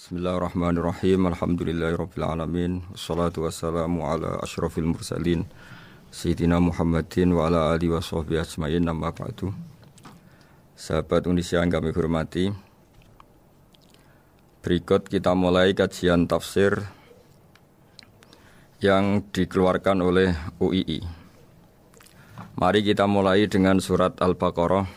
Bismillahirrahmanirrahim. Alhamdulillahirabbil alamin. Wassalatu wassalamu ala asyrafil mursalin Sayyidina Muhammadin wa ala alihi washabbihi ajmain. Amma ba'du. Sahabat Indonesia yang kami hormati, berikut kita mulai kajian tafsir yang dikeluarkan oleh UII. Mari kita mulai dengan surat Al-Baqarah.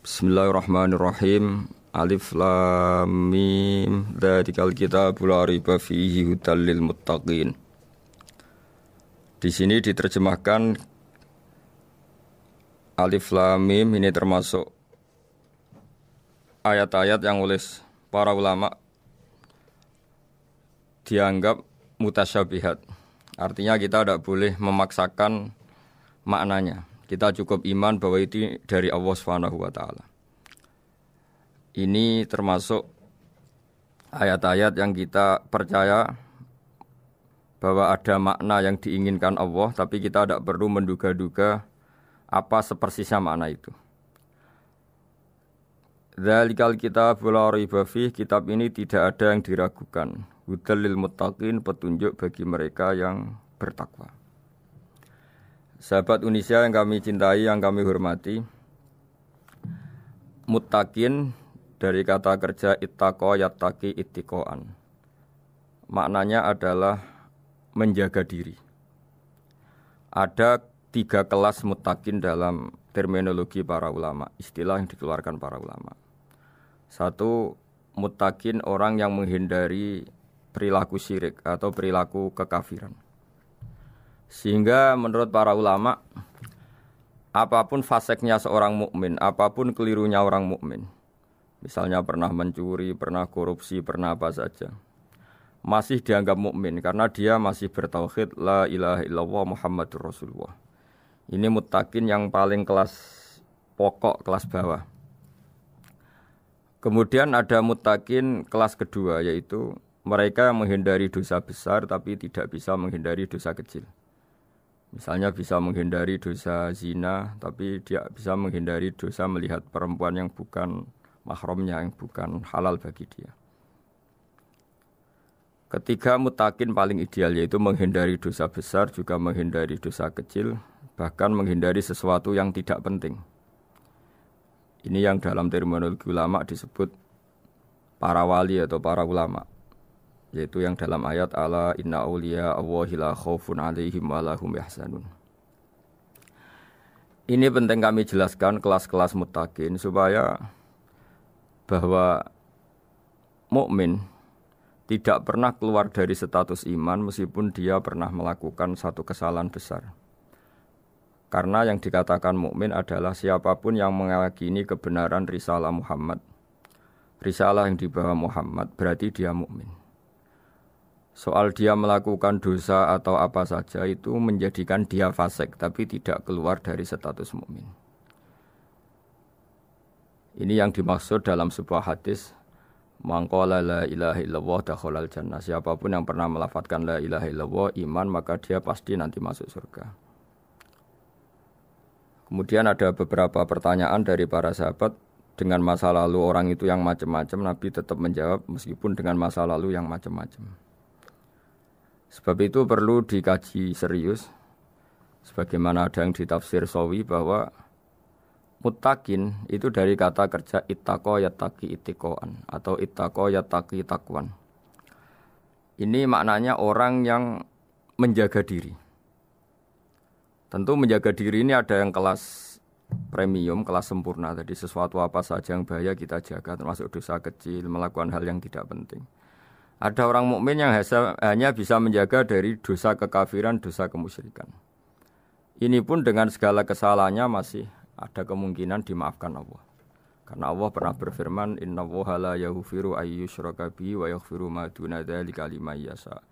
Bismillahirrahmanirrahim. Alif lam mim dzalikal kitabul la raiba fihi hudal lil muttaqin. Di sini diterjemahkan Alif lam mim ini termasuk ayat-ayat yang oleh para ulama dianggap mutasyabihat. Artinya kita tidak boleh memaksakan maknanya. Kita cukup iman bahwa itu dari Allah Subhanahu wa taala. Ini termasuk ayat-ayat yang kita percaya bahwa ada makna yang diinginkan Allah, tapi kita tidak perlu menduga-duga apa sepersisnya makna itu. Dzalikal kitabul la raiba fihi, kitab ini tidak ada yang diragukan. Hudal lil muttaqin, petunjuk bagi mereka yang bertakwa. Sahabat Indonesia yang kami cintai, yang kami hormati, muttaqin dari kata kerja ittaqa yattaqi ittiqaan. Maknanya adalah menjaga diri. Ada 3 kelas muttaqin dalam terminologi para ulama, istilah yang dikeluarkan para ulama. 1, muttaqin orang yang menghindari perilaku syirik atau perilaku kekafiran. Sehingga menurut para ulama, apapun faseknya seorang mukmin, apapun kelirunya orang mukmin, misalnya pernah mencuri, pernah korupsi, pernah apa saja, masih dianggap mukmin karena dia masih bertauhid la ilaha illallah Muhammadur Rasulullah. Ini muttaqin yang paling kelas pokok, kelas bawah. Kemudian ada muttaqin kelas kedua, yaitu mereka yang menghindari dosa besar tapi tidak bisa menghindari dosa kecil. Misalnya bisa menghindari dosa zina tapi dia bisa menghindari dosa melihat perempuan yang bukan mahramnya, yang bukan halal bagi dia. Ketiga muttaqin paling ideal, yaitu menghindari dosa besar, juga menghindari dosa kecil, bahkan menghindari sesuatu yang tidak penting. Ini yang dalam terminologi ulama disebut para wali atau para ulama, yaitu yang dalam ayat ala inna auliya Allahi la khaufun alaihim wa lahum yahzanun. Ini penting kami jelaskan kelas-kelas muttaqin supaya bahwa mukmin tidak pernah keluar dari status iman meskipun dia pernah melakukan satu kesalahan besar. Karena yang dikatakan mukmin adalah siapapun yang meyakini kebenaran risalah Muhammad, risalah yang dibawa Muhammad, berarti dia mukmin. Soal dia melakukan dosa atau apa saja itu menjadikan dia fasik, tapi tidak keluar dari status mukmin. Ini yang dimaksud dalam sebuah hadis, man qala la ilaha illallah dakhalal jannah. Siapapun yang pernah melafadzkan la ilaha illallah iman, maka dia pasti nanti masuk surga. Kemudian ada beberapa pertanyaan dari para sahabat dengan masa lalu orang itu yang macam-macam, Nabi tetap menjawab meskipun dengan masa lalu yang macam-macam. Sebab itu perlu dikaji serius, sebagaimana ada yang ditafsir Sawi bahwa muttaqin itu dari kata kerja ittaqa yattaqi ittiqaan atau ittaqa yattaqi taqwan. Ini maknanya orang yang menjaga diri. Tentu menjaga diri ini ada yang kelas premium, kelas sempurna. Jadi sesuatu apa saja yang bahaya kita jaga, termasuk dosa kecil, melakukan hal yang tidak penting. Ada orang mukmin yang hanya bisa menjaga dari dosa kekafiran, dosa kemusyrikan. Ini pun dengan segala kesalahannya masih ada kemungkinan dimaafkan Allah. Karena Allah pernah berfirman, innallaha la yaghfiru ayyushraka bihi wa yaghfiru ma duna dzalika liman yasha.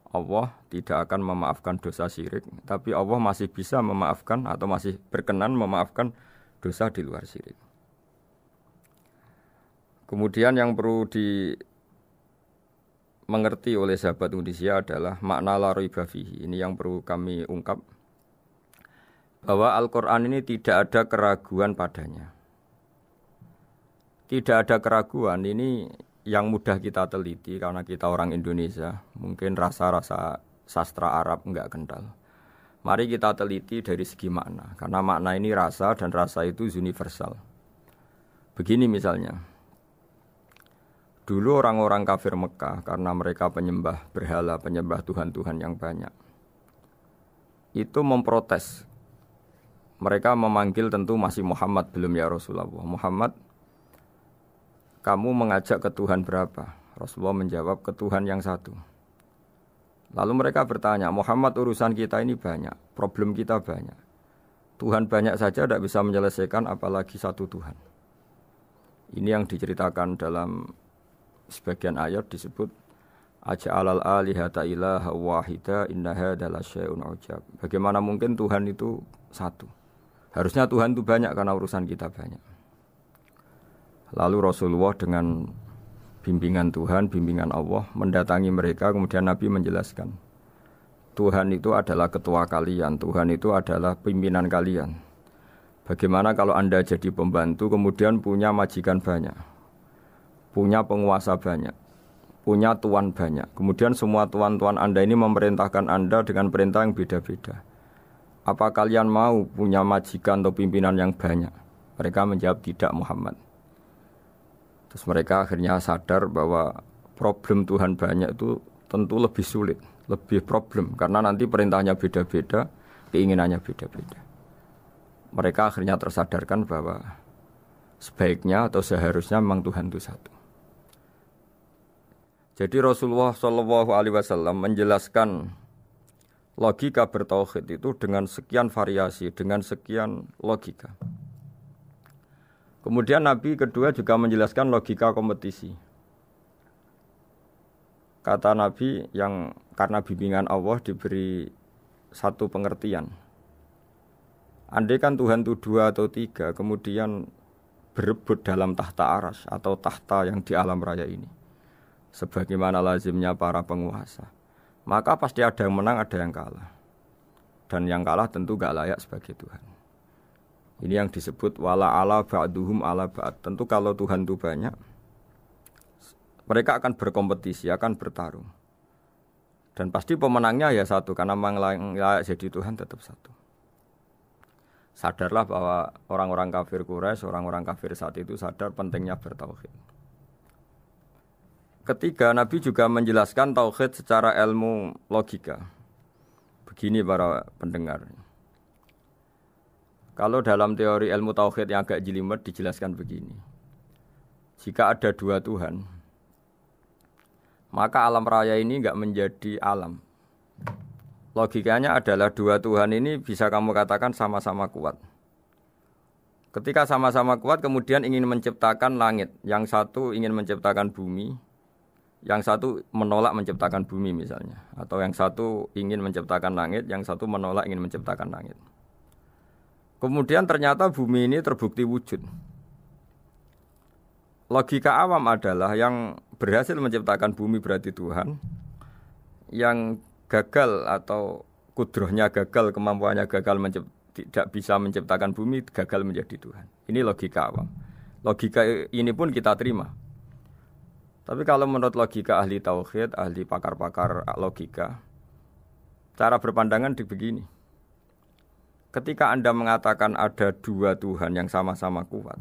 Allah tidak akan memaafkan dosa syirik, tapi Allah masih bisa memaafkan atau masih berkenan memaafkan dosa di luar syirik. Kemudian yang perlu dimengerti oleh sahabat Indonesia adalah makna la raiba fihi. Ini yang perlu kami ungkap, bahwa Al-Quran ini tidak ada keraguan padanya. Tidak ada keraguan, ini yang mudah kita teliti karena kita orang Indonesia, mungkin rasa-rasa sastra Arab enggak kental. Mari kita teliti dari segi makna, karena makna ini rasa dan rasa itu universal. Begini misalnya, dulu orang-orang kafir Mekah karena mereka penyembah berhala, penyembah Tuhan-Tuhan yang banyak, itu memprotes. Mereka memanggil tentu masih Muhammad, belum ya Rasulullah. Muhammad, kamu mengajak ke Tuhan berapa? Rasulullah menjawab, ke Tuhan yang satu. Lalu mereka bertanya, Muhammad, urusan kita ini banyak, problem kita banyak. Tuhan banyak saja tidak bisa menyelesaikan, apalagi satu Tuhan. Ini yang diceritakan dalam sebagian ayat disebut Aja'alal alihata ilaha wahida inna hadza lasyai'un ujab. Bagaimana mungkin Tuhan itu satu? Harusnya Tuhan itu banyak karena urusan kita banyak. Lalu Rasulullah dengan bimbingan Tuhan, bimbingan Allah mendatangi mereka, kemudian Nabi menjelaskan, Tuhan itu adalah ketua kalian, Tuhan itu adalah pimpinan kalian. Bagaimana kalau Anda jadi pembantu kemudian punya majikan banyak, punya penguasa banyak, punya tuan banyak, kemudian semua tuan-tuan Anda ini memerintahkan Anda dengan perintah yang beda-beda. Apa kalian mau punya majikan atau pimpinan yang banyak? Mereka menjawab tidak, Muhammad. Terus mereka akhirnya sadar bahwa problem Tuhan banyak itu tentu lebih sulit, lebih problem, karena nanti perintahnya beda-beda, keinginannya beda-beda. Mereka akhirnya tersadarkan bahwa sebaiknya atau seharusnya memang Tuhan itu satu. Jadi Rasulullah SAW menjelaskan logika bertauhid itu dengan sekian variasi, dengan sekian logika. Kemudian Nabi kedua juga menjelaskan logika kompetisi. Kata Nabi yang karena bimbingan Allah diberi satu pengertian. Andai kan Tuhan itu 2 atau 3, kemudian berebut dalam tahta aras atau tahta yang di alam raya ini, sebagaimana lazimnya para penguasa, maka pasti ada yang menang, ada yang kalah. Dan yang kalah tentu gak layak sebagai Tuhan. Ini yang disebut wala ala ba'duhum ala ba'd. Tentu kalau Tuhan itu banyak, mereka akan berkompetisi, akan bertarung. Dan pasti pemenangnya ya satu, karena memang layak jadi Tuhan tetap satu. Sadarlah bahwa orang-orang kafir Quraisy, orang-orang kafir saat itu sadar pentingnya bertauhid. Ketiga, Nabi juga menjelaskan tauhid secara ilmu logika. Begini para pendengar. Kalau dalam teori ilmu tauhid yang agak jelimet dijelaskan begini. Jika ada 2 Tuhan, maka alam raya ini enggak menjadi alam. Logikanya adalah 2 Tuhan ini bisa kamu katakan sama-sama kuat. Ketika sama-sama kuat kemudian ingin menciptakan langit, yang satu ingin menciptakan bumi, yang satu menolak menciptakan bumi misalnya, atau yang satu ingin menciptakan langit, yang satu menolak ingin menciptakan langit. Kemudian ternyata bumi ini terbukti wujud. Logika awam adalah yang berhasil menciptakan bumi berarti Tuhan, yang gagal atau kudrohnya gagal, kemampuannya gagal tidak bisa menciptakan bumi, gagal menjadi Tuhan. Ini logika awam. Logika ini pun kita terima. Tapi kalau menurut logika ahli tauhid, ahli pakar-pakar logika, cara berpandangan begini. Ketika Anda mengatakan ada 2 Tuhan yang sama-sama kuat,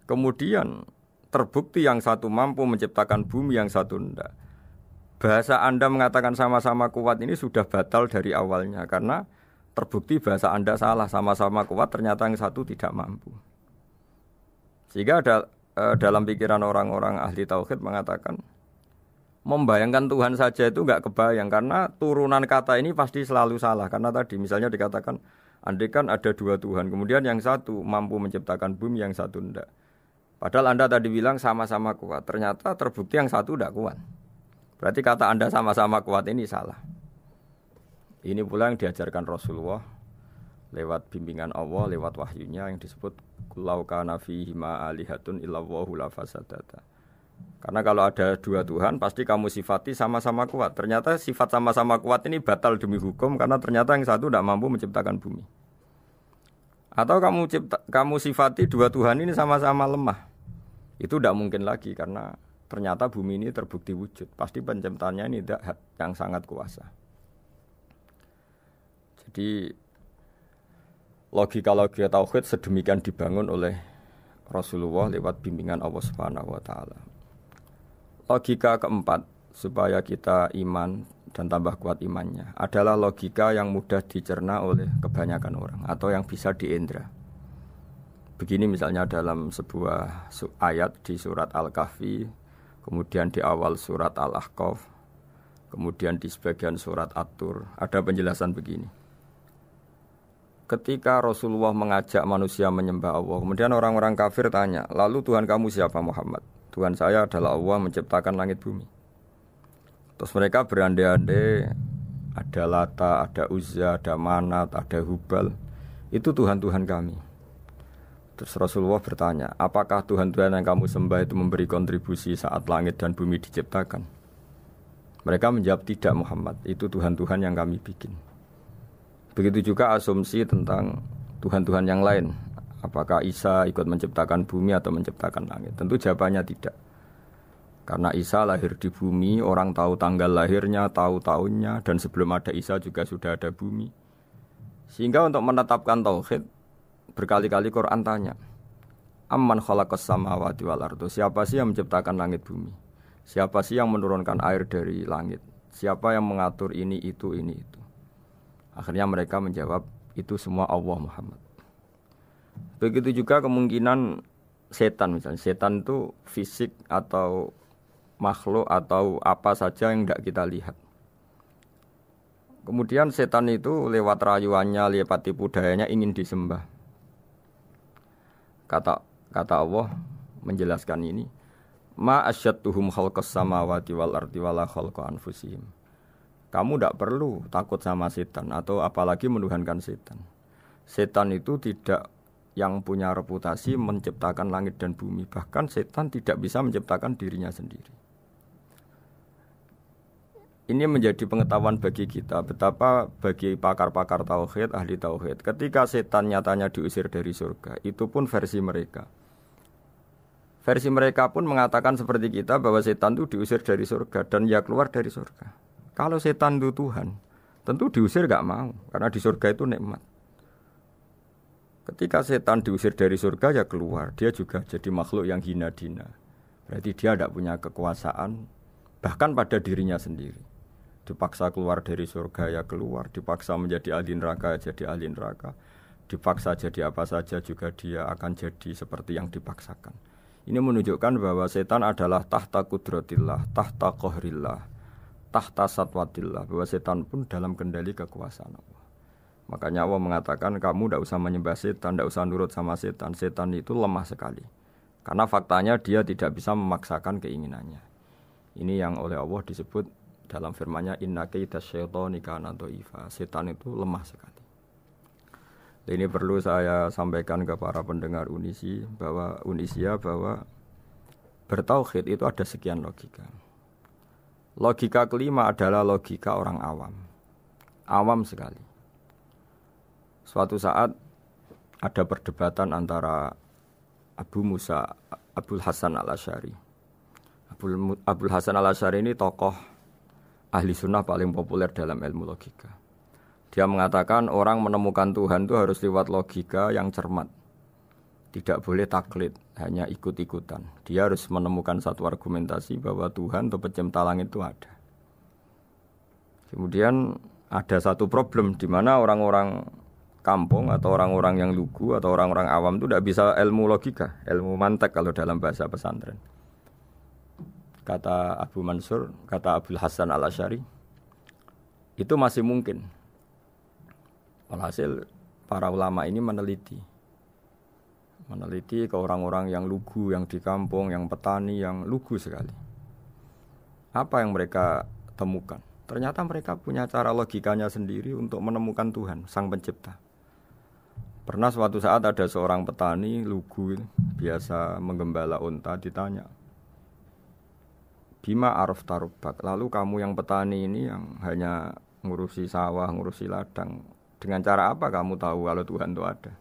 kemudian terbukti yang satu mampu menciptakan bumi, yang satu tidak. Bahasa Anda mengatakan sama-sama kuat ini sudah batal dari awalnya, karena terbukti bahasa Anda salah, sama-sama kuat ternyata yang satu tidak mampu. Sehingga dalam pikiran orang-orang ahli tauhid mengatakan, membayangkan Tuhan saja itu enggak kebayang, karena turunan kata ini pasti selalu salah. Karena tadi misalnya dikatakan, andai kan ada 2 Tuhan, kemudian yang satu mampu menciptakan bumi, yang satu tidak. Padahal Anda tadi bilang sama-sama kuat, ternyata terbukti yang satu tidak kuat. Berarti kata Anda sama-sama kuat ini salah. Ini pula yang diajarkan Rasulullah lewat bimbingan Allah, lewat wahyunya yang disebut Kullau kana fihi ma alihatun illallahu la fasadata. Karena kalau ada 2 Tuhan pasti kamu sifati sama-sama kuat. Ternyata sifat sama-sama kuat ini batal demi hukum, karena ternyata yang satu tidak mampu menciptakan bumi. Atau kamu sifati 2 Tuhan ini sama-sama lemah. Itu tidak mungkin lagi karena ternyata bumi ini terbukti wujud. Pasti penciptanya ini tidak yang sangat kuasa. Jadi logika-logika tauhid sedemikian dibangun oleh Rasulullah lewat bimbingan Allah Subhanahu wa taala. Logika keempat supaya kita iman dan tambah kuat imannya adalah logika yang mudah dicerna oleh kebanyakan orang atau yang bisa diindra. Begini misalnya dalam sebuah ayat di surat Al-Kahfi, kemudian di awal surat Al-Ahqaf, kemudian di sebagian surat At-Tur, ada penjelasan begini. Ketika Rasulullah mengajak manusia menyembah Allah, kemudian orang-orang kafir tanya, lalu Tuhan kamu siapa Muhammad? Tuhan saya adalah Allah menciptakan langit bumi. Terus mereka berandai-andai, ada Lata, ada Uzza, ada Manat, ada Hubal. Itu Tuhan-Tuhan kami. Terus Rasulullah bertanya, apakah Tuhan-Tuhan yang kamu sembah itu memberi kontribusi saat langit dan bumi diciptakan? Mereka menjawab, tidak Muhammad, itu Tuhan-Tuhan yang kami bikin. Begitu juga asumsi tentang Tuhan-Tuhan yang lain. Apakah Isa ikut menciptakan bumi atau menciptakan langit? Tentu jawabannya tidak. Karena Isa lahir di bumi, orang tahu tanggal lahirnya, tahu tahunnya, dan sebelum ada Isa juga sudah ada bumi. Sehingga untuk menetapkan tauhid, berkali-kali Quran tanya, Amman khalaqas samawati wal ardu, siapa sih yang menciptakan langit bumi? Siapa sih yang menurunkan air dari langit? Siapa yang mengatur ini, itu, ini, itu? Akhirnya mereka menjawab, itu semua Allah Muhammad. Begitu juga kemungkinan setan misalnya. Setan itu fisik atau makhluk atau apa saja yang tidak kita lihat. Kemudian setan itu lewat rayuannya, lewat tipu dayanya ingin disembah. Kata Allah menjelaskan ini, ma asyadduhum khalqas samawati wal ardi wala khalqa anfusihim. Kamu tidak perlu takut sama setan atau apalagi menuhankan setan. Setan itu tidak yang punya reputasi menciptakan langit dan bumi. Bahkan setan tidak bisa menciptakan dirinya sendiri. Ini menjadi pengetahuan bagi kita. Betapa bagi pakar-pakar tauhid, ahli tauhid, ketika setan nyatanya diusir dari surga, itu pun versi mereka. Versi mereka pun mengatakan seperti kita bahwa setan itu diusir dari surga dan ya keluar dari surga. Kalau setan itu Tuhan, tentu diusir gak mau, karena di surga itu nikmat. Ketika setan diusir dari surga ya keluar, dia juga jadi makhluk yang hina-dina. Berarti dia tidak punya kekuasaan, bahkan pada dirinya sendiri. Dipaksa keluar dari surga ya keluar, dipaksa menjadi ahli neraka jadi ahli neraka, dipaksa jadi apa saja juga dia akan jadi seperti yang dipaksakan. Ini menunjukkan bahwa setan adalah tahta kudratillah, tahta qahrillah, tahta satwatillah, bahwa setan pun dalam kendali kekuasaan Allah. Makanya Allah mengatakan kamu tidak usah menyembah setan, tidak usah nurut sama setan. Setan itu lemah sekali. Karena faktanya dia tidak bisa memaksakan keinginannya. Ini yang oleh Allah disebut dalam firman-Nya inna kaida syaitani kana dhaifa. Setan itu lemah sekali. Ini perlu saya sampaikan ke para pendengar Unisia bahwa bertauhid itu ada sekian logika. Logika kelima adalah logika orang awam. Awam sekali. Suatu saat ada perdebatan antara Abul Hasan al-Asy'ari. Abul Hasan al-Asy'ari ini tokoh ahli sunnah paling populer dalam ilmu logika. Dia mengatakan orang menemukan Tuhan itu harus lewat logika yang cermat. Tidak boleh taklid, hanya ikut-ikutan. Dia harus menemukan satu argumentasi bahwa Tuhan atau pencipta langit itu ada. Kemudian ada satu problem di mana orang-orang kampung atau orang-orang yang lugu atau orang-orang awam itu tidak bisa ilmu logika, ilmu mantek kalau dalam bahasa pesantren. Kata Abu Mansur, kata Abul Hasan al-Asy'ari, itu masih mungkin. Walhasil para ulama ini meneliti ke orang-orang yang lugu, yang di kampung, yang petani, yang lugu sekali. Apa yang mereka temukan? Ternyata mereka punya cara logikanya sendiri untuk menemukan Tuhan, Sang Pencipta. Pernah suatu saat ada seorang petani lugu, biasa menggembala unta, ditanya, Bima araf tarubak, lalu kamu yang petani ini yang hanya ngurusi sawah, ngurusi ladang, dengan cara apa kamu tahu kalau Tuhan itu ada?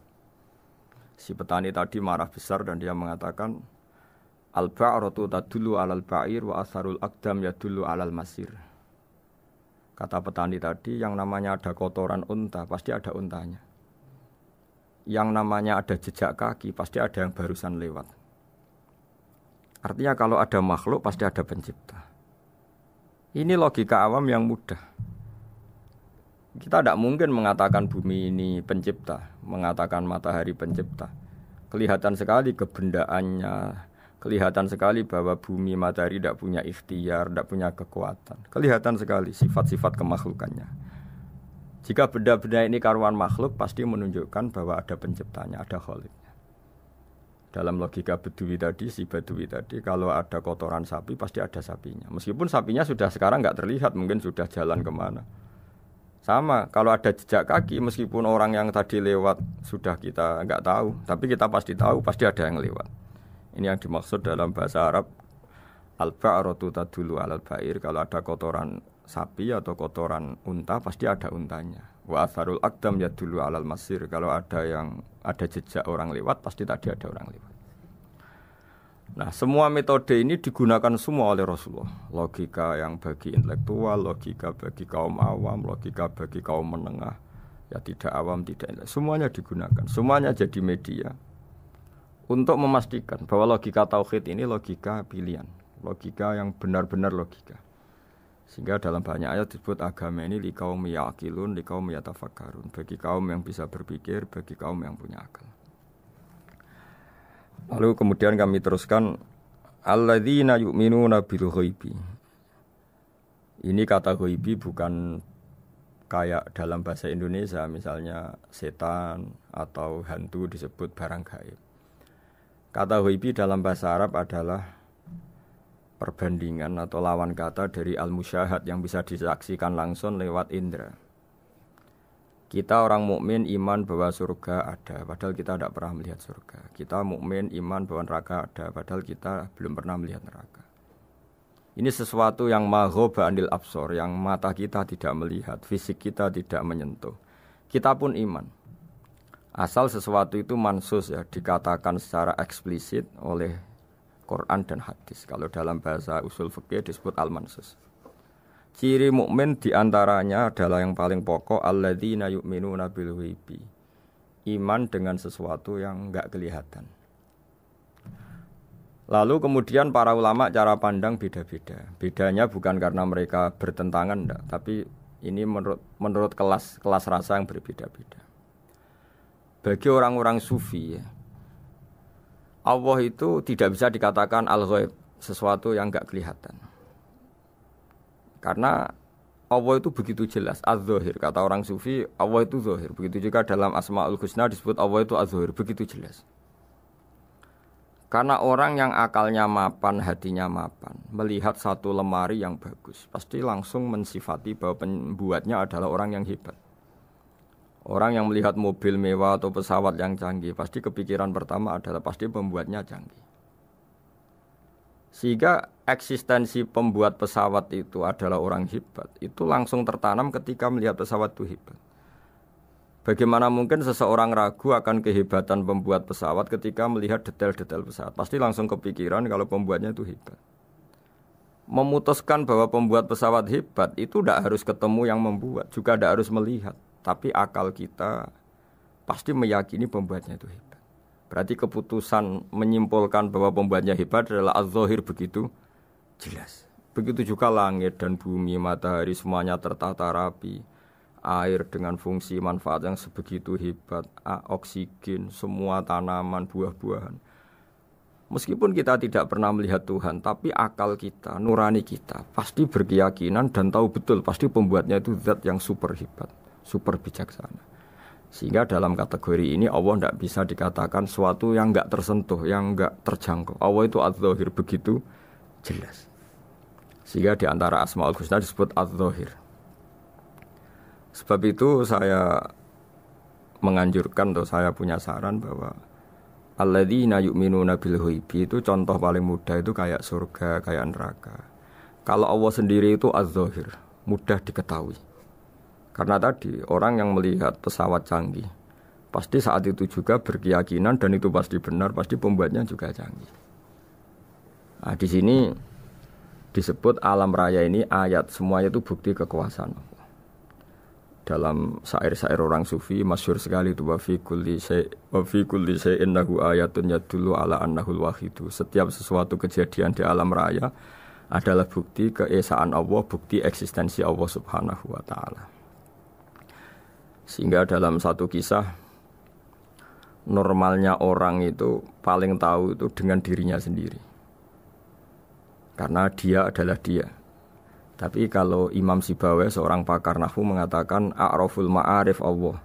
Si petani tadi marah besar dan dia mengatakan, Al-ba'ratu tadullu 'alal ba'ir wa asharul aqdam yadullu 'alal masir. Kata petani tadi, yang namanya ada kotoran unta pasti ada untanya. Yang namanya ada jejak kaki pasti ada yang barusan lewat. Artinya kalau ada makhluk pasti ada pencipta. Ini logika awam yang mudah. Kita tidak mungkin mengatakan bumi ini pencipta, mengatakan matahari pencipta. Kelihatan sekali kebendaannya, kelihatan sekali bahwa bumi matahari tidak punya ikhtiar, tidak punya kekuatan. Kelihatan sekali sifat-sifat kemakhlukannya. Jika benda-benda ini karuan makhluk, pasti menunjukkan bahwa ada penciptanya, ada khaliknya. Dalam logika Bedui tadi, si Bedui tadi, kalau ada kotoran sapi, pasti ada sapinya. Meskipun sapinya sudah sekarang nggak terlihat, mungkin sudah jalan kemana. Sama, kalau ada jejak kaki, meskipun orang yang tadi lewat sudah kita nggak tahu, tapi kita pasti tahu, pasti ada yang lewat. Ini yang dimaksud dalam bahasa Arab, al-ba'ratu tadullu 'alal ba'ir. Kalau ada kotoran sapi atau kotoran unta, pasti ada untanya. Wa atharul aqdam yadullu 'alal masir. Kalau ada jejak orang lewat, pasti tadi ada orang lewat. Nah, semua metode ini digunakan semua oleh Rasulullah. Logika yang bagi intelektual, logika bagi kaum awam, logika bagi kaum menengah, ya tidak awam, tidak intelektual. Semuanya digunakan, semuanya jadi media untuk memastikan bahwa logika tauhid ini logika pilihan, logika yang benar-benar logika. Sehingga dalam banyak ayat disebut agama ini liqaum yaqilun, liqaum yatafakkarun, bagi kaum yang bisa berpikir, bagi kaum yang punya akal. Lalu kemudian kami teruskan alladzina yu'minuna bil ghaibi. Ini kata ghaibi bukan kayak dalam bahasa Indonesia misalnya setan atau hantu disebut barang gaib. Kata ghaibi dalam bahasa Arab adalah perbandingan atau lawan kata dari al-musyahad yang bisa disaksikan langsung lewat indera. Kita orang mukmin iman bahwa surga ada, padahal kita tidak pernah melihat surga. Kita mukmin iman bahwa neraka ada, padahal kita belum pernah melihat neraka. Ini sesuatu yang maghoba anil absor, yang mata kita tidak melihat, fisik kita tidak menyentuh. Kita pun iman. Asal sesuatu itu mansus ya, dikatakan secara eksplisit oleh Quran dan hadis. Kalau dalam bahasa usul fikih disebut al-mansus. Ciri mukmin diantaranya adalah yang paling pokok alladzina yu'minuna bil ghaibi. Iman dengan sesuatu yang enggak kelihatan. Lalu kemudian para ulama cara pandang beda-beda. Bedanya bukan karena mereka bertentangan enggak, tapi ini menurut kelas rasa yang berbeda-beda. Bagi orang-orang sufi ya, Allah itu tidak bisa dikatakan al-ghaib, sesuatu yang enggak kelihatan. Karena Allah itu begitu jelas, az-zahir. Kata orang sufi, Allah itu zahir. Begitu juga dalam Asmaul Husna disebut Allah itu az-zahir, begitu jelas. Karena orang yang akalnya mapan, hatinya mapan, melihat satu lemari yang bagus, pasti langsung mensifati bahwa pembuatnya adalah orang yang hebat. Orang yang melihat mobil mewah atau pesawat yang canggih, pasti kepikiran pertama adalah pasti pembuatnya canggih. Sehingga eksistensi pembuat pesawat itu adalah orang hebat, itu langsung tertanam ketika melihat pesawat itu hebat. Bagaimana mungkin seseorang ragu akan kehebatan pembuat pesawat ketika melihat detail-detail pesawat? Pasti langsung kepikiran kalau pembuatnya itu hebat. Memutuskan bahwa pembuat pesawat hebat itu tidak harus ketemu yang membuat, juga tidak harus melihat. Tapi akal kita pasti meyakini pembuatnya itu hebat. Berarti keputusan menyimpulkan bahwa pembuatnya hebat adalah az-zahir begitu jelas. Begitu juga langit dan bumi, matahari semuanya tertata rapi. Air dengan fungsi manfaat yang sebegitu hebat, oksigen, semua tanaman, buah-buahan. Meskipun kita tidak pernah melihat Tuhan, tapi akal kita, nurani kita pasti berkeyakinan dan tahu betul pasti pembuatnya itu zat yang super hebat, super bijaksana. Sehingga dalam kategori ini Allah tidak bisa dikatakan suatu yang enggak tersentuh, yang enggak terjangkau. Allah itu az-zahir begitu jelas. Sehingga di antara Asmaul Husna disebut az-zahir. Sebab itu saya menganjurkan atau saya punya saran bahwa alladzina yu'minuna bil ghaibi itu contoh paling mudah itu kayak surga, kayak neraka. Kalau Allah sendiri itu az-zahir, mudah diketahui. Karena tadi orang yang melihat pesawat canggih pasti saat itu juga berkeyakinan dan itu pasti benar, pasti pembuatnya juga canggih. Nah, di sini disebut alam raya ini ayat, semuanya itu bukti kekuasaan Allah. Dalam syair-syair orang sufi masyhur sekali itu wa fi kulli syai'in lahu ayatun yadullu ala annahul wahidu. Setiap sesuatu kejadian di alam raya adalah bukti keesaan Allah, bukti eksistensi Allah Subhanahu wa taala. Sehingga dalam satu kisah normalnya orang itu paling tahu itu dengan dirinya sendiri. Karena dia adalah dia. Tapi kalau Imam Sibawai, seorang pakar nahwu, mengatakan a'raful ma'arif Allah.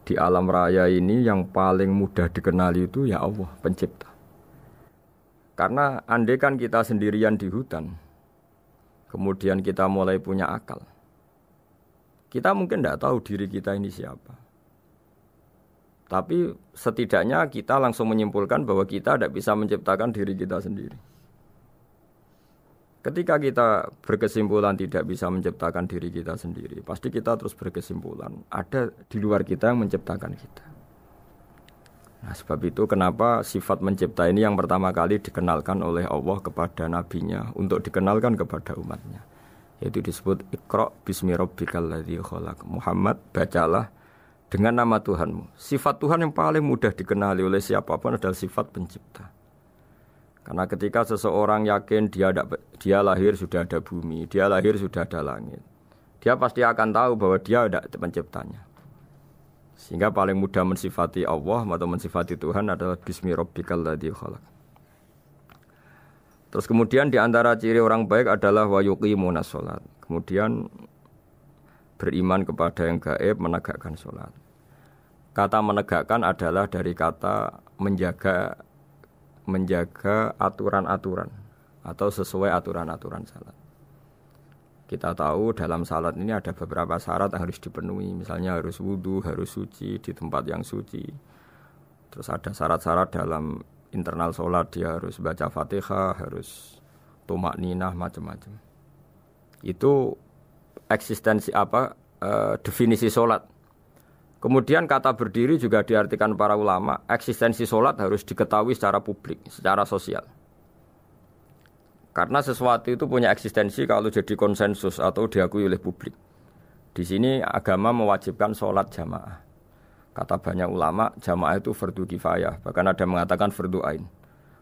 Di alam raya ini yang paling mudah dikenali itu ya Allah, pencipta. Karena andai kan kita sendirian di hutan, kemudian kita mulai punya akal, kita mungkin tidak tahu diri kita ini siapa. Tapi setidaknya kita langsung menyimpulkan bahwa kita tidak bisa menciptakan diri kita sendiri. Ketika kita berkesimpulan tidak bisa menciptakan diri kita sendiri, pasti kita terus berkesimpulan ada di luar kita yang menciptakan kita. Nah, sebab itu kenapa sifat mencipta ini yang pertama kali dikenalkan oleh Allah kepada nabinya untuk dikenalkan kepada umatnya. Yaitu disebut Iqra bismi rabbikal ladzi khalaq. Muhammad, bacalah dengan nama Tuhanmu. Sifat Tuhan yang paling mudah dikenali oleh siapapun adalah sifat pencipta. Karena ketika seseorang yakin dia lahir sudah ada bumi, dia lahir sudah ada langit, dia pasti akan tahu bahwa dia ada penciptanya. Sehingga paling mudah mensifati Allah atau mensifati Tuhan adalah bismi rabbikal ladzi khalaq. Terus kemudian di antara ciri orang baik adalah wa yuqimunas shalat. Kemudian beriman kepada yang gaib, menegakkan salat. Kata menegakkan adalah dari kata menjaga aturan-aturan atau sesuai aturan-aturan salat. Kita tahu dalam salat ini ada beberapa syarat yang harus dipenuhi. Misalnya harus wudu, harus suci di tempat yang suci. Terus ada syarat-syarat dalam internal salat, dia harus baca Fatihah, harus tumakninah, macam-macam. Itu eksistensi definisi salat. Kemudian kata berdiri juga diartikan para ulama, eksistensi sholat harus diketahui secara publik, secara sosial. Karena sesuatu itu punya eksistensi kalau jadi konsensus atau diakui oleh publik. Di sini agama mewajibkan sholat jamaah. Kata banyak ulama, jamaah itu fardu kifayah, bahkan ada mengatakan fardu ain.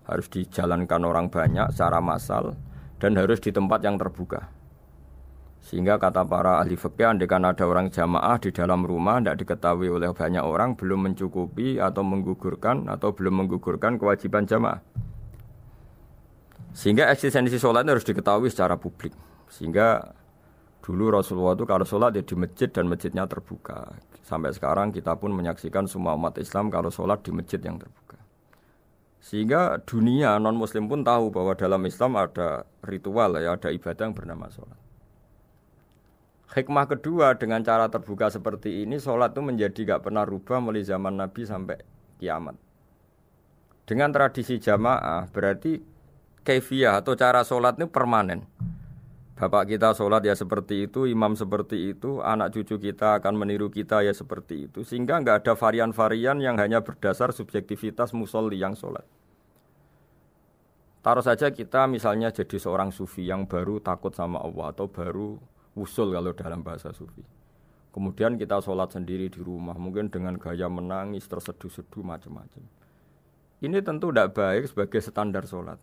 Harus dijalankan orang banyak secara massal dan harus di tempat yang terbuka. Sehingga kata para ahli fikih, andaikan ada orang jamaah di dalam rumah tidak diketahui oleh banyak orang, belum mencukupi atau belum menggugurkan kewajiban jamaah. Sehingga eksistensi sholat harus diketahui secara publik. Sehingga dulu Rasulullah itu kalau sholat ya di masjid dan masjidnya terbuka. Sampai sekarang kita pun menyaksikan semua umat Islam kalau sholat di masjid yang terbuka. Sehingga dunia non-muslim pun tahu bahwa dalam Islam ada ritual, ada ibadah yang bernama sholat. Hikmah kedua dengan cara terbuka seperti ini, sholat itu menjadi gak pernah rubah mulai zaman Nabi sampai kiamat. Dengan tradisi jamaah berarti kaifiyah atau cara sholat itu permanen. Bapak kita sholat ya seperti itu, imam seperti itu, anak cucu kita akan meniru kita ya seperti itu. Sehingga gak ada varian-varian yang hanya berdasar subjektivitas musolli yang sholat. Taruh saja kita misalnya jadi seorang sufi yang baru takut sama Allah atau baru usul kalau dalam bahasa sufi. Kemudian kita sholat sendiri di rumah, mungkin dengan gaya menangis, terseduh-seduh, macam-macam. Ini tentu tidak baik sebagai standar sholat.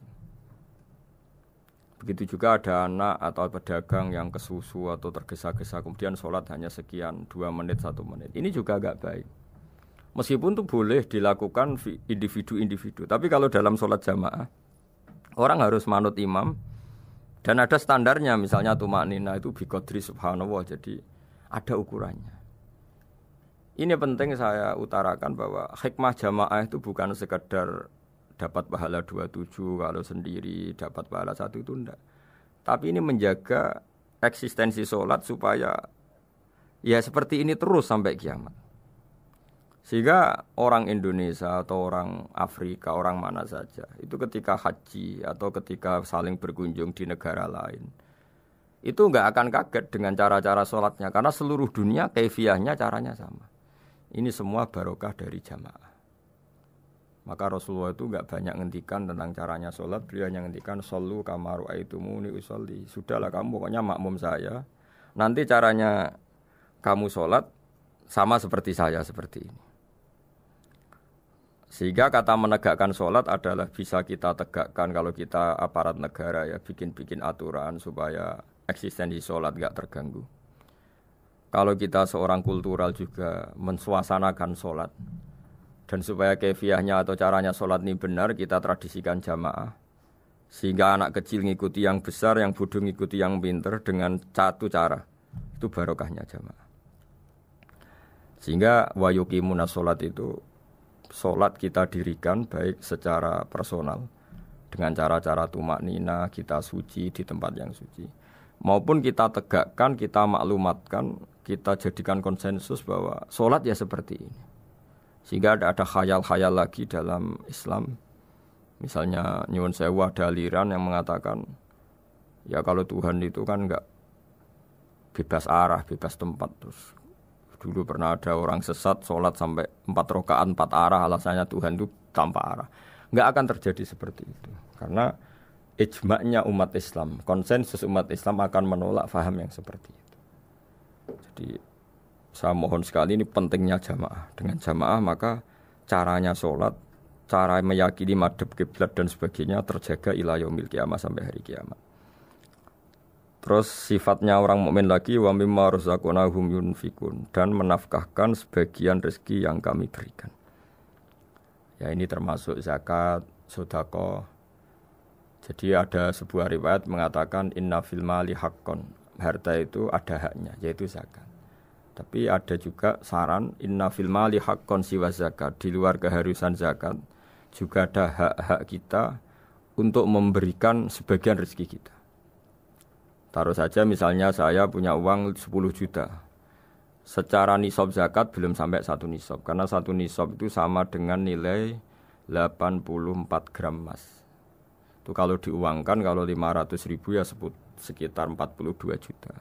Begitu juga ada anak atau pedagang yang kesusu atau tergesa-gesa, kemudian sholat hanya sekian, 2 menit, 1 menit. Ini juga tidak baik. Meskipun itu boleh dilakukan individu-individu. Tapi kalau dalam sholat jamaah, orang harus manut imam, dan ada standarnya, misalnya tumakninah itu biqadri subhanallah, jadi ada ukurannya. Ini penting saya utarakan bahwa hikmah jamaah itu bukan sekedar dapat pahala 27 kalau sendiri, dapat pahala 1 itu enggak. Tapi ini menjaga eksistensi sholat supaya ya seperti ini terus sampai kiamat. Sehingga orang Indonesia atau orang Afrika, orang mana saja, itu ketika haji atau ketika saling berkunjung di negara lain, itu enggak akan kaget dengan cara-cara sholatnya, karena seluruh dunia kaifiyahnya caranya sama. Ini semua barokah dari jamaah. Maka Rasulullah itu enggak banyak ngendikan tentang caranya sholat, beliau hanya ngendikan shollu kama ra'aitumuni usolli. Sudahlah kamu pokoknya makmum saya. Nanti caranya kamu sholat sama seperti saya seperti ini. Sehingga kata menegakkan sholat adalah bisa kita tegakkan kalau kita aparat negara ya bikin-bikin aturan supaya eksistensi sholat enggak terganggu. Kalau kita seorang kultural juga mensuasanakan sholat dan supaya kefiahnya atau caranya sholat ini benar kita tradisikan jamaah sehingga anak kecil ngikuti yang besar, yang bodoh ngikuti yang pinter dengan satu cara itu barokahnya jamaah. Sehingga wayuqimuna sholat itu sholat kita dirikan baik secara personal dengan cara-cara tumak nina kita suci di tempat yang suci maupun kita tegakkan, kita maklumatkan, kita jadikan konsensus bahwa sholat ya seperti ini. Sehingga ada khayal-khayal lagi dalam Islam. Misalnya nyuwun sewu ada aliran yang mengatakan ya kalau Tuhan itu kan enggak bebas arah, bebas tempat. Terus dulu pernah ada orang sesat sholat sampai 4 rakaat 4 arah, alasannya Tuhan itu tanpa arah. Enggak akan terjadi seperti itu. Karena ijma'nya umat Islam, konsensus umat Islam akan menolak faham yang seperti itu. Jadi saya mohon sekali ini pentingnya jamaah. Dengan jamaah maka caranya sholat, cara meyakini madhab kiblat dan sebagainya terjaga ila yaumil kiamah sampai hari kiamat. Terus sifatnya orang mukmin lagi wa mimma razaqnahum yunfikun dan menafkahkan sebagian rezeki yang kami berikan. Ya ini termasuk zakat, sedekah. Jadi ada sebuah riwayat mengatakan inna fil mali haqqon. Harta itu ada haknya yaitu zakat. Tapi ada juga saran inna fil mali haqqon siwa zakat. Di luar keharusan zakat juga ada hak-hak kita untuk memberikan sebagian rezeki kita. Taruh saja misalnya saya punya uang 10 juta. Secara nisab zakat belum sampai 1 nisab. Karena 1 nisab itu sama dengan nilai 84 gram emas. Itu kalau diuangkan kalau 500 ribu ya sekitar 42 juta.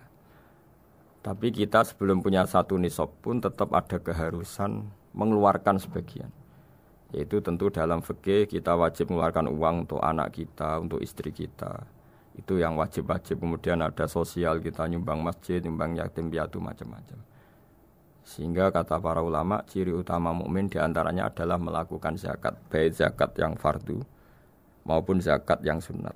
Tapi kita sebelum punya 1 nisab pun tetap ada keharusan mengeluarkan sebagian. Yaitu tentu dalam fikih kita wajib mengeluarkan uang untuk anak kita, untuk istri kita. Itu yang wajib-wajib. Kemudian ada sosial, kita nyumbang masjid, nyumbang yatim piatu macam-macam. Sehingga kata para ulama, ciri utama mukmin diantaranya adalah melakukan zakat, baik zakat yang fardu maupun zakat yang sunat.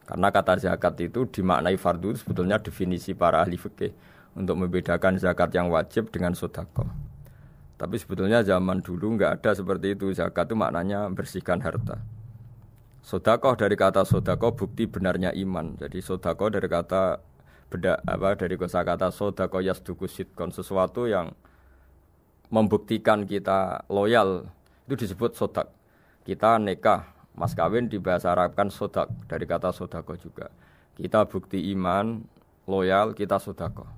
Karena kata zakat itu dimaknai fardu sebetulnya definisi para ahli fikih untuk membedakan zakat yang wajib dengan sedekah. Tapi sebetulnya zaman dulu enggak ada seperti itu. Zakat itu maknanya bersihkan harta. Sedekah dari kata sedekah bukti benarnya iman. Jadi sedekah dari kata dari kosakata sedekah yasduqu sidqan, sesuatu yang membuktikan kita loyal itu disebut sodak. Kita nikah, mas kawin di bahasa Arab kan sodak dari kata sedekah juga. Kita bukti iman, loyal, kita sedekah.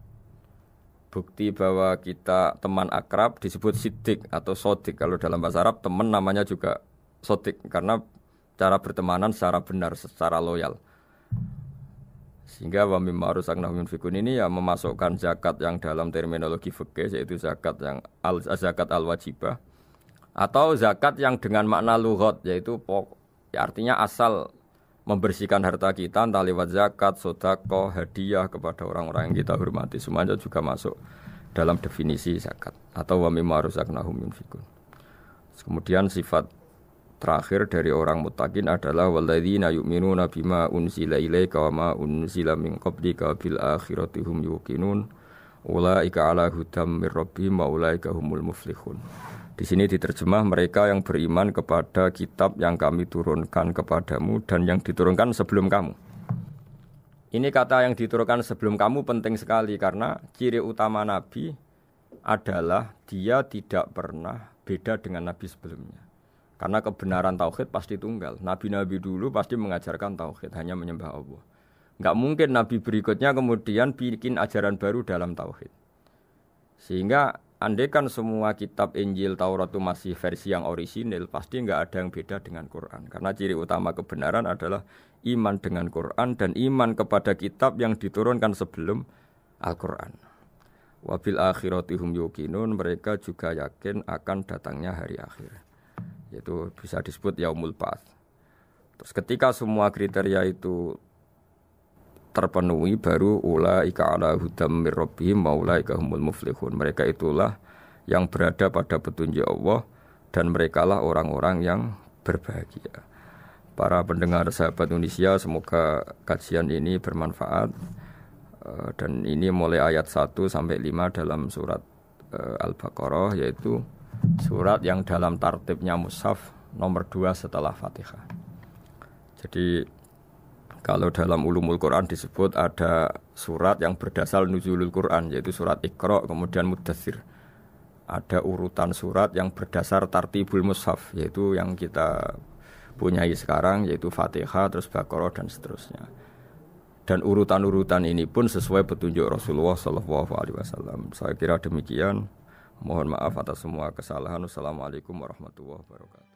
Bukti bahwa kita teman akrab disebut siddiq atau sodik. Kalau dalam bahasa Arab teman namanya juga sodik karena cara bertemanan secara benar, secara loyal. Sehingga wa mimma razaqnahum yunfikun ini ya memasukkan zakat yang dalam terminologi fikih yaitu zakat yang zakat al-wajibah atau zakat yang dengan makna lughat yaitu artinya asal membersihkan harta kita entah lewat zakat, sedekah, hadiah kepada orang-orang yang kita hormati semuanya juga masuk dalam definisi zakat atau wa mimma razaqnahum yunfikun. Kemudian sifat terakhir dari orang muttaqin adalah walladzina yu'minuna bima unzila ilaika wa ma unzila min qablika bil akhirati hum yuqinun ulaika ala hudam mir rabbihim wa ulaika humul muflihun. Di sini diterjemah mereka yang beriman kepada kitab yang kami turunkan kepadamu dan yang diturunkan sebelum kamu. Ini kata yang diturunkan sebelum kamu penting sekali karena ciri utama Nabi adalah dia tidak pernah beda dengan Nabi sebelumnya. Karena kebenaran tauhid pasti tunggal. Nabi-nabi dulu pasti mengajarkan tauhid, hanya menyembah Allah. Enggak mungkin Nabi berikutnya kemudian bikin ajaran baru dalam tauhid. Sehingga andaikan semua kitab Injil Taurat itu masih versi yang orisinil, pasti enggak ada yang beda dengan Quran. Karena ciri utama kebenaran adalah iman dengan Quran dan iman kepada kitab yang diturunkan sebelum Al-Quran. Wabil akhirati hum yuqinun, mereka juga yakin akan datangnya hari akhir. yaitu bisa disebut yaumul ba'ats. Terus ketika semua kriteria itu terpenuhi baru ulaika ala hudam mir rabbihim wa ulaika humul muflihun. Mereka itulah yang berada pada petunjuk Allah dan merekalah orang-orang yang berbahagia. Para pendengar sahabat Indonesia, semoga kajian ini bermanfaat. Dan ini mulai ayat 1 sampai 5 dalam surat Al-Baqarah, yaitu surat yang dalam tartibnya mushaf nomor 2 setelah Fatihah. Jadi kalau dalam ulumul Quran disebut ada surat yang berdasar nuzulul Quran, yaitu surat Iqra, kemudian Muddatsir. Ada urutan surat yang berdasar tartibul mushaf, yaitu yang kita punyai sekarang, yaitu Fatihah, terus Baqarah dan seterusnya. Dan urutan-urutan ini pun sesuai petunjuk Rasulullah SAW. Saya kira demikian. Mohon maaf atas semua kesalahan. Wassalamualaikum warahmatullahi wabarakatuh.